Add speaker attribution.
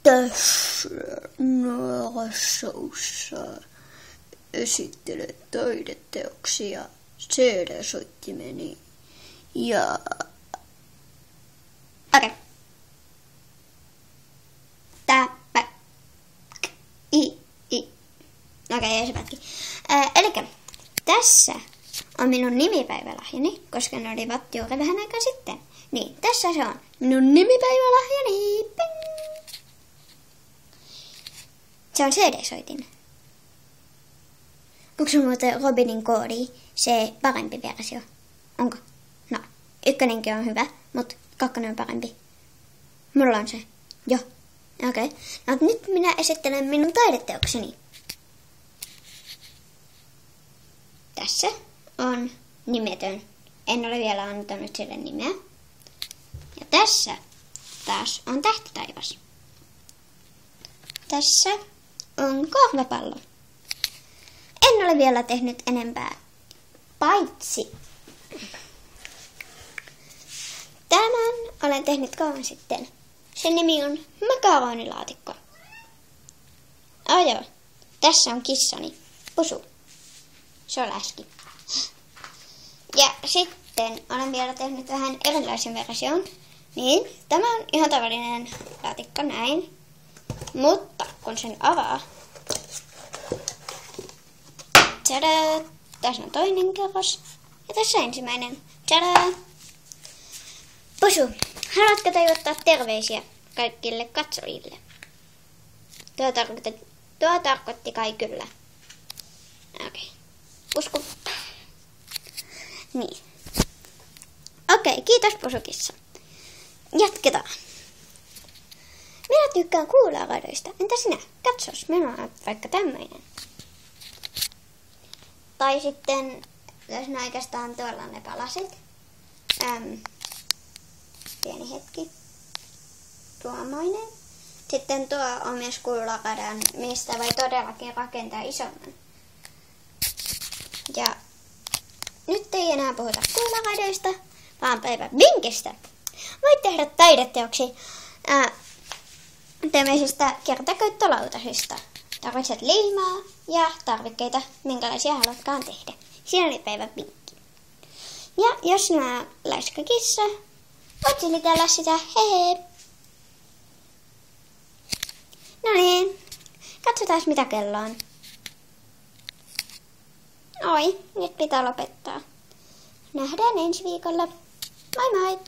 Speaker 1: Tässä Showssa esittelen taideteoksia CD-soittimeni ja...
Speaker 2: Okei. Okei, ei se pätki. Elikkä tässä on minun nimipäivälahjani, koska ne olivat juuri vähän aikaa sitten. Niin, tässä se on minun nimipäivälahjani. Ping! Se on CD-soitin. Onko se muuten Robinin koodi se parempi versio? Onko? No, ykkönenkin on hyvä, mutta kakkonen on parempi. Mulla on se. Joo. Okei. No, nyt minä esittelen minun taideteokseni. Tässä on nimetön. En ole vielä antanut sille nimeä. Ja tässä taas on tähtitaivas. Tässä on korvapallo. En ole vielä tehnyt enempää. Paitsi tämän olen tehnyt kauan sitten. Sen nimi on makaronilaatikko. Joo. Tässä on kissani. Pusu. Se on läski. Ja sitten olen vielä tehnyt vähän erilaisen version. Niin, tämä on ihan tavallinen laatikko näin. Mutta kun sen avaa. Tadaa! Tässä on toinen kerros. Ja tässä ensimmäinen. Tadaa! Pusu, haluatko toivottaa terveisiä kaikille katsojille? Tuo tarkoitti kai kyllä. Okei. Pusku. Niin. Okei, kiitos Pusukissa. Jatketaan. Minä tykkään kuularadoista. Entä sinä? Katsos, minulla on vaikka tämmöinen. Tai sitten, jos ne oikeastaan tuolla on ne palaset. Pieni hetki. Tuommoinen. Sitten tuo on myös kuularadan, mistä voi todellakin rakentaa isomman. Ja nyt ei enää puhuta kuularadoista, vaan päivän vinkistä. Voit tehdä taideteoksia tämmöisistä kertakäyttölautasista. Tarvitset liimaa ja tarvikkeita, minkälaisia haluatkaan tehdä. Siinä oli päivän vinkki. Ja jos sinä laiska kissa, voit silitellä sitä, hehe. No niin, katsotaan mitä kello on. Oi, nyt pitää lopettaa. Nähdään ensi viikolla. Moi moi!